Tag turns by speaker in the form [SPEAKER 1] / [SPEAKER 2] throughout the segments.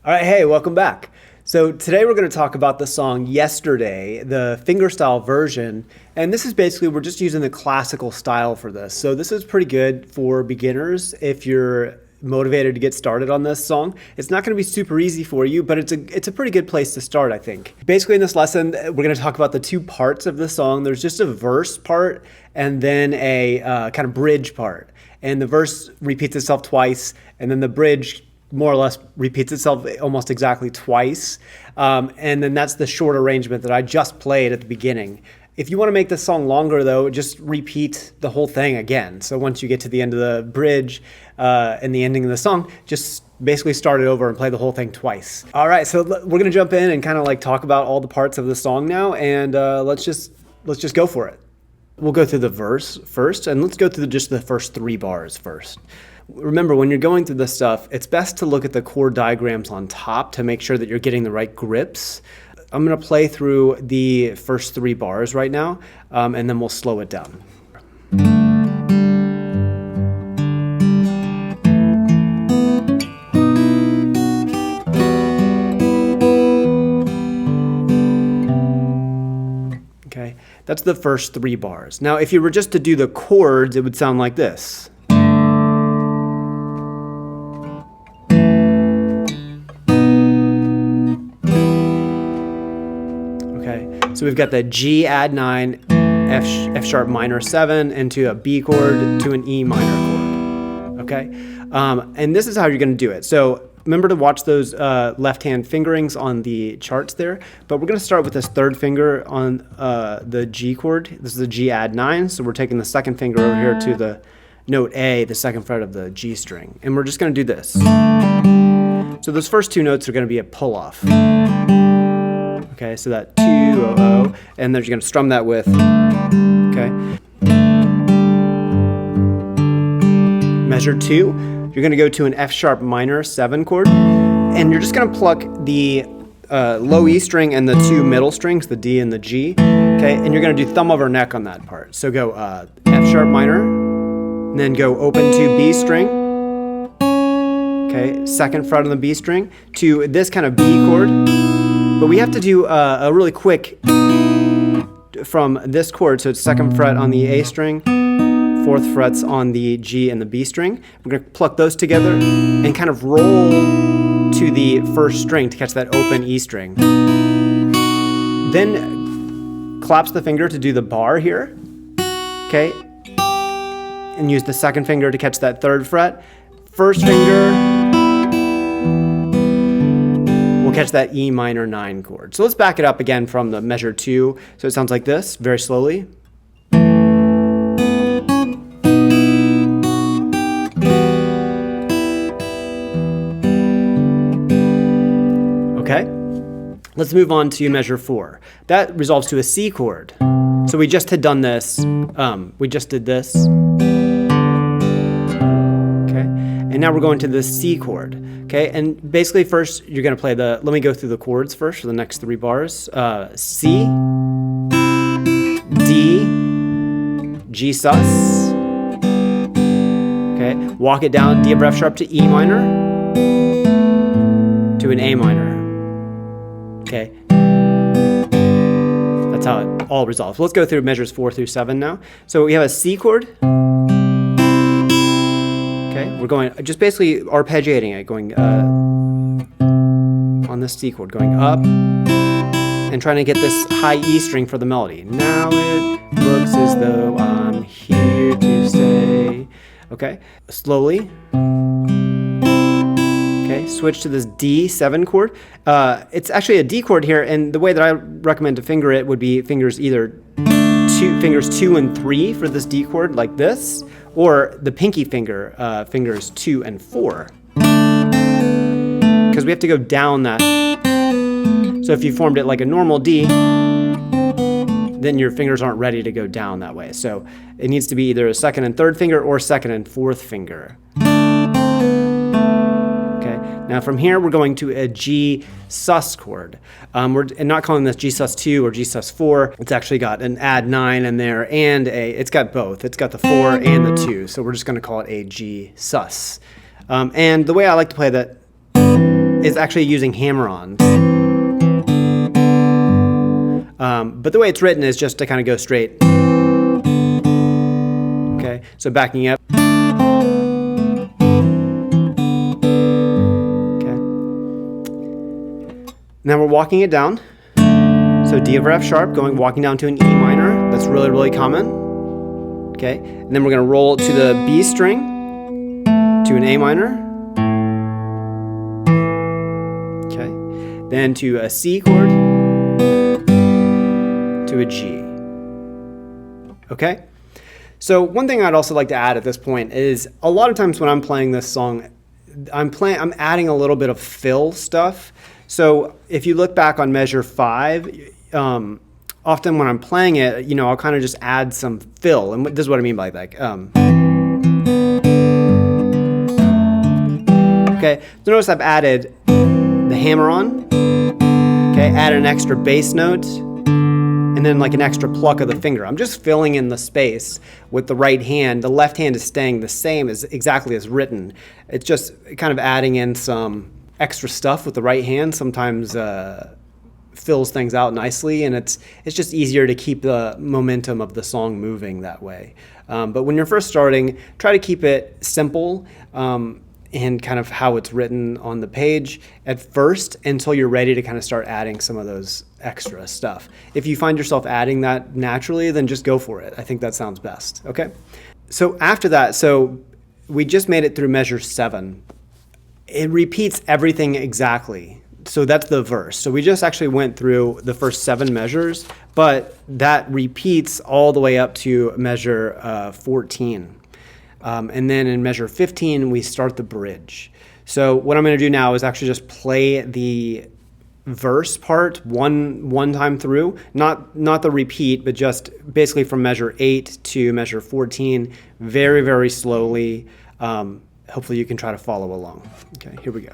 [SPEAKER 1] All right, hey, welcome back. So today we're going to talk about the song Yesterday, the fingerstyle version. And this is basically, we're just using the classical style for this. So this is pretty good for beginners if you're motivated to get started on this song. It's not going to be super easy for you, but it's a pretty good place to start, I think. Basically in this lesson, we're going to talk about the two parts of the song. There's just a verse part and then a kind of bridge part. And the verse repeats itself twice, and then the bridge more or less repeats itself almost exactly twice. And then that's the short arrangement that I just played at the beginning. If you want to make this song longer, though, just repeat the whole thing again. So once you get to the end of the bridge and the ending of the song, just basically start it over and play the whole thing twice. All right, so we're going to jump in and kind of like talk about all the parts of the song now, and let's just go for it. We'll go through the verse first, and let's go through just the first 3 bars first. Remember, when you're going through this stuff, it's best to look at the chord diagrams on top to make sure that you're getting the right grips. I'm going to play through the first 3 bars right now, and then we'll slow it down. Okay, that's the first 3 bars. Now, if you were just to do the chords, it would sound like this. So we've got the G add 9, F sharp minor 7 into a B chord to an E minor chord. Okay, and this is how you're going to do it. So remember to watch those left-hand fingerings on the charts there. But we're going to start with this 3rd finger on the G chord. This is the G add 9. So we're taking the 2nd finger over here to the note A, the 2nd fret of the G string, and we're just going to do this. So those first 2 notes are going to be a pull-off. Okay, so that 2 0 0, and then you're going to strum that with, okay. Measure 2, you're going to go to an F sharp minor 7 chord, and you're just going to pluck the low E string and the 2 middle strings, the D and the G, okay, and you're going to do thumb over neck on that part. So go F sharp minor, and then go open to B string, okay, 2nd fret on the B string, to this kind of B chord. But we have to do a really quick from this chord, so it's 2nd fret on the A string, 4th frets on the G and the B string. We're going to pluck those together and kind of roll to the 1st string to catch that open E string. Then collapse the finger to do the bar here, okay, and use the 2nd finger to catch that 3rd fret. 1st finger catch that E minor 9 chord. So let's back it up again from the measure 2. So it sounds like this, very slowly. Okay, let's move on to measure 4. That resolves to a C chord. So we just had done this, we just did this. Okay, and now we're going to the C chord. Okay, and basically first you're going to play let me go through the chords first for the next 3 bars. C, D, G sus. Okay, walk it down, D F sharp to E minor, to an A minor. Okay, that's how it all resolves. Let's go through measures 4 through 7 now. So we have a C chord. Okay, we're going, just basically arpeggiating it, going on this C chord, going up and trying to get this high E string for the melody. Now it looks as though I'm here to stay. Okay, slowly. Okay, switch to this D7 chord. It's actually a D chord here, and the way that I recommend to finger it would be fingers 2 and 3 for this D chord, like this, or the pinky finger, fingers 2 and 4. Because we have to go down that. So if you formed it like a normal D, then your fingers aren't ready to go down that way. So it needs to be either a 2nd and 3rd finger or 2nd and 4th finger. Now from here, we're going to a G sus chord. We're not calling this G sus 2 or G sus 4. It's actually got an add 9 in there and it's got both. It's got the 4 and the 2. So we're just going to call it a G sus. And the way I like to play that is actually using hammer-ons. But the way it's written is just to kind of go straight. Okay, so backing up. Okay. Now we're walking it down. So D over F sharp, walking down to an E minor. That's really, really common. Okay, and then we're going to roll to the B string, to an A minor. Okay, then to a C chord, to a G. Okay, so one thing I'd also like to add at this point is a lot of times when I'm playing this song, I'm adding a little bit of fill stuff. So if you look back on measure 5, often when I'm playing it, I'll kind of just add some fill, and this is what I mean by that. Okay, so notice I've added the hammer-on. Okay, add an extra bass note, and then like an extra pluck of the finger. I'm just filling in the space with the right hand. The left hand is staying the same as exactly as written. It's just kind of adding in some extra stuff with the right hand. Sometimes fills things out nicely, and it's just easier to keep the momentum of the song moving that way. But when you're first starting, try to keep it simple and kind of how it's written on the page at first until you're ready to kind of start adding some of those extra stuff. If you find yourself adding that naturally, then just go for it. I think that sounds best. Okay. So after that, we just made it through measure 7. It repeats everything exactly. So that's the verse. So we just actually went through the first 7 measures, but that repeats all the way up to measure 14. And then in measure 15, we start the bridge. So what I'm going to do now is actually just play the verse part one time through, not the repeat, but just basically from measure 8 to measure 14, very, very slowly. Hopefully you can try to follow along. Okay, here we go.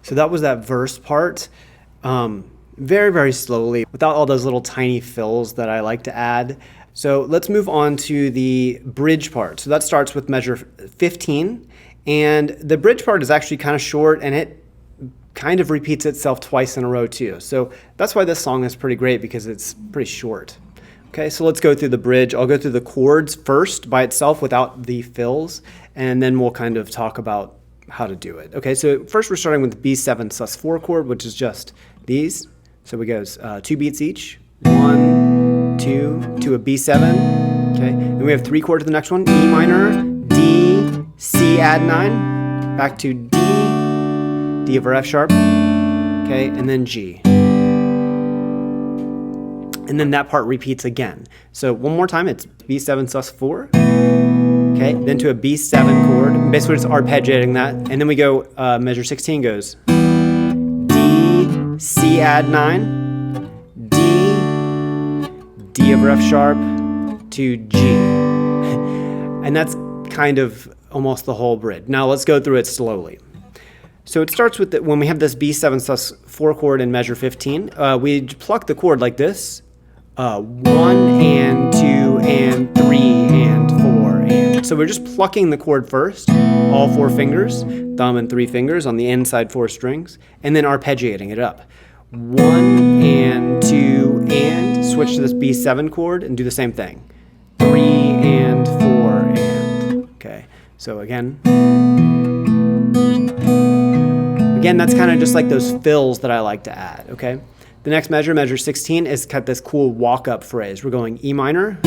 [SPEAKER 1] So that was that verse part, very, very slowly, without all those little tiny fills that I like to add. So let's move on to the bridge part. So that starts with measure 15, and the bridge part is actually kind of short, and it kind of repeats itself twice in a row too. So that's why this song is pretty great, because it's pretty short. Okay, so let's go through the bridge. I'll go through the chords first by itself without the fills, and then we'll kind of talk about how to do it. Okay, so first we're starting with the B7 sus4 chord, which is just these. So it goes 2 beats each. 1, 2, to a B7. Okay, then we have 3 chords to the next one. E minor, D, C add 9, back to D, D over F sharp, okay, and then G. And then that part repeats again. So one more time, it's B7 sus4. Okay, then to a B7 chord. Basically, just arpeggiating that. And then we go, measure 16 goes D, C add 9, D, D over F sharp, to G. And that's kind of almost the whole bridge. Now let's go through it slowly. So it starts with, when we have this B7 sus4 chord in measure 15, we pluck the chord like this. 1 and 2 and 3 and 4 and. So we're just plucking the chord first, all 4 fingers, thumb and 3 fingers on the inside 4 strings, and then arpeggiating it up. 1 and 2 and, switch to this B7 chord and do the same thing. 3 and 4 and. Okay, so again, that's kind of just like those fills that I like to add, okay? The next measure, measure 16, is got this cool walk-up phrase. We're going E minor.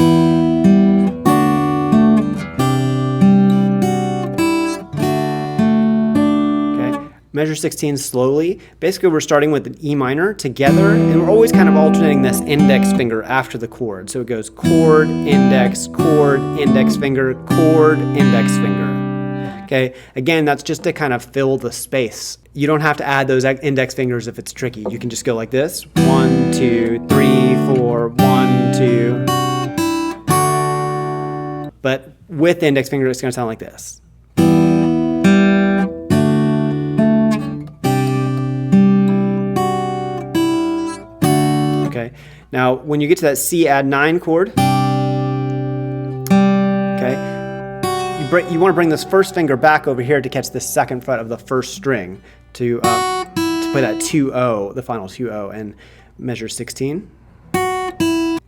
[SPEAKER 1] Okay. Measure 16 slowly. Basically, we're starting with an E minor together, and we're always kind of alternating this index finger after the chord. So it goes chord, index finger, chord, index finger. Okay, Okay, again, that's just to kind of fill the space. You don't have to add those index fingers if it's tricky. You can just go like this. 1, 2, 3, 4, 1, 2. But with the index finger, it's going to sound like this. Okay, now when you get to that C add 9 chord, okay, you want to bring this first finger back over here to catch the second fret of the first string to play that 2-0, the final 2-0, and measure 16.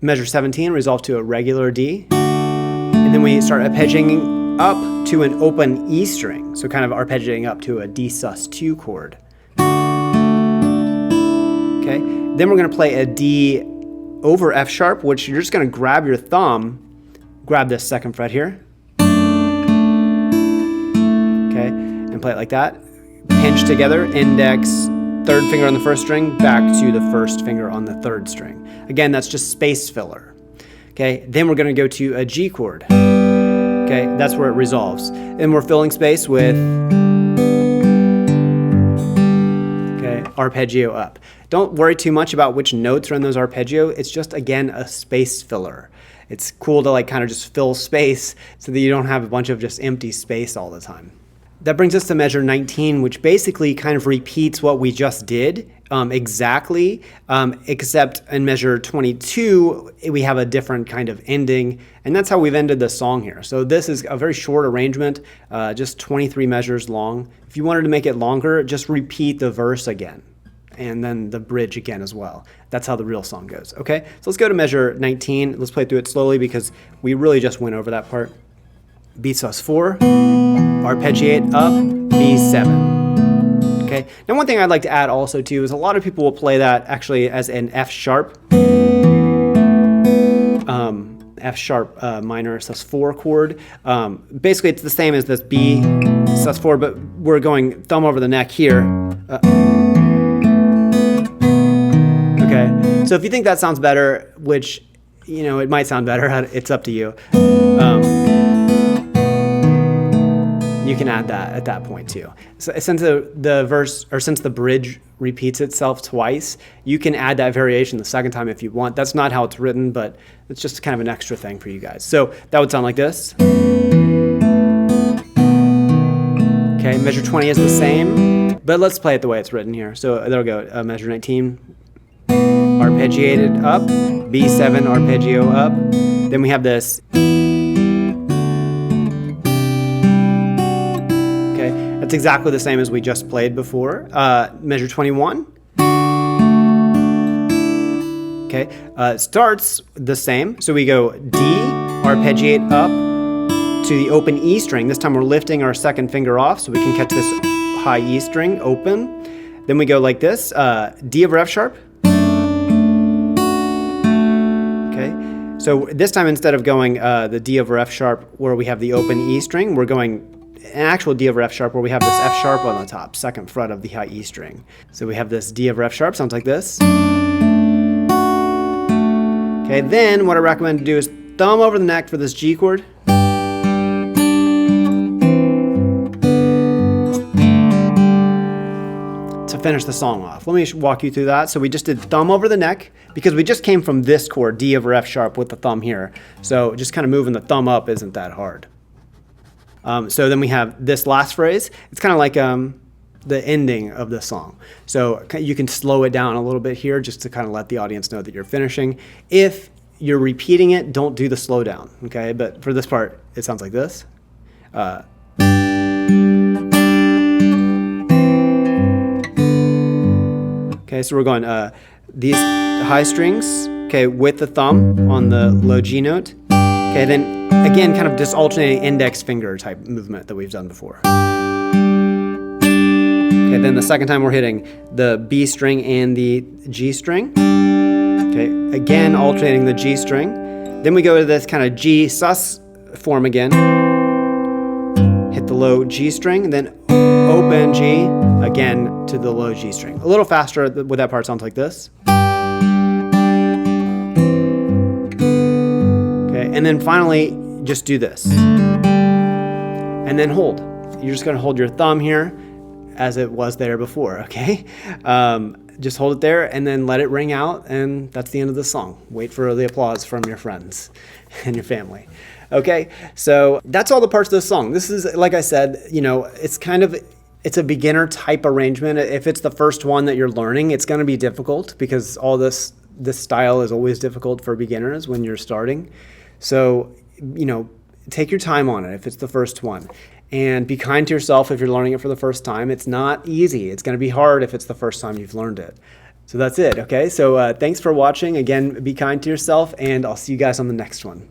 [SPEAKER 1] Measure 17, resolve to a regular D. And then we start arpeggiating up to an open E string. So kind of arpeggiating up to a D sus2 chord. Okay, then we're going to play a D over F sharp, which you're just going to grab your thumb, grab this second fret here. Okay, and play it like that. Pinch together, index, third finger on the first string, back to the first finger on the third string. Again, that's just space filler. Okay, then we're going to go to a G chord. Okay, that's where it resolves. And we're filling space with, okay, arpeggio up. Don't worry too much about which notes are in those arpeggio. It's just, again, a space filler. It's cool to like kind of just fill space so that you don't have a bunch of just empty space all the time. That brings us to measure 19, which basically kind of repeats what we just did exactly, except in measure 22, we have a different kind of ending, and that's how we've ended the song here. So this is a very short arrangement, just 23 measures long. If you wanted to make it longer, just repeat the verse again, and then the bridge again as well. That's how the real song goes, okay? So let's go to measure 19. Let's play through it slowly because we really just went over that part. B sus4, arpeggiate up, B7. Okay. Now one thing I'd like to add also too is a lot of people will play that actually as an F sharp minor sus4 chord. Basically it's the same as this B sus4, but we're going thumb over the neck here. Okay. So if you think that sounds better, which, you know, it might sound better, it's up to you. You can add that at that point too. So since the verse, or since the bridge repeats itself twice, you can add that variation the second time if you want. That's not how it's written, but it's just kind of an extra thing for you guys. So that would sound like this. Okay, measure 20 is the same, but let's play it the way it's written here. So there we go, measure 19, arpeggiated up, B7, arpeggio up. Then we have this. That's exactly the same as we just played before. Measure 21. Okay, starts the same. So we go D, arpeggiate up to the open E string. This time we're lifting our second finger off so we can catch this high E string open. Then we go like this, D over F sharp. Okay, so this time instead of going the D over F sharp where we have the open E string, we're going an actual D over F sharp where we have this F sharp on the top, second fret of the high E string. So we have this D over F sharp, sounds like this. Okay, then what I recommend to do is thumb over the neck for this G chord. To finish the song off. Let me walk you through that. So we just did thumb over the neck because we just came from this chord, D over F sharp with the thumb here. So just kind of moving the thumb up isn't that hard. So then we have this last phrase. It's kind of like the ending of the song. So you can slow it down a little bit here just to kind of let the audience know that you're finishing. If you're repeating it, don't do the slowdown, okay? But for this part, it sounds like this. Okay, so we're going these high strings, okay, with the thumb on the low G note. Okay, then again, kind of just alternating index finger type movement that we've done before. Okay, then the second time we're hitting the B string and the G string. Okay, again, alternating the G string. Then we go to this kind of G sus form again. Hit the low G string, and then open G again to the low G string. A little faster with that part sounds like this. Okay, and then finally, just do this. And then hold. you're just going to hold your thumb here as it was there before, okay? Just hold it there and then let it ring out, and that's the end of the song. Wait for the applause from your friends and your family. Okay, so that's all the parts of the song. This is, like I said, it's a beginner type arrangement. If it's the first one that you're learning, it's going to be difficult because all this style is always difficult for beginners when you're starting. So, take your time on it if it's the first one. And be kind to yourself if you're learning it for the first time. It's not easy. It's going to be hard if it's the first time you've learned it. So that's it, okay? So thanks for watching. Again, be kind to yourself, and I'll see you guys on the next one.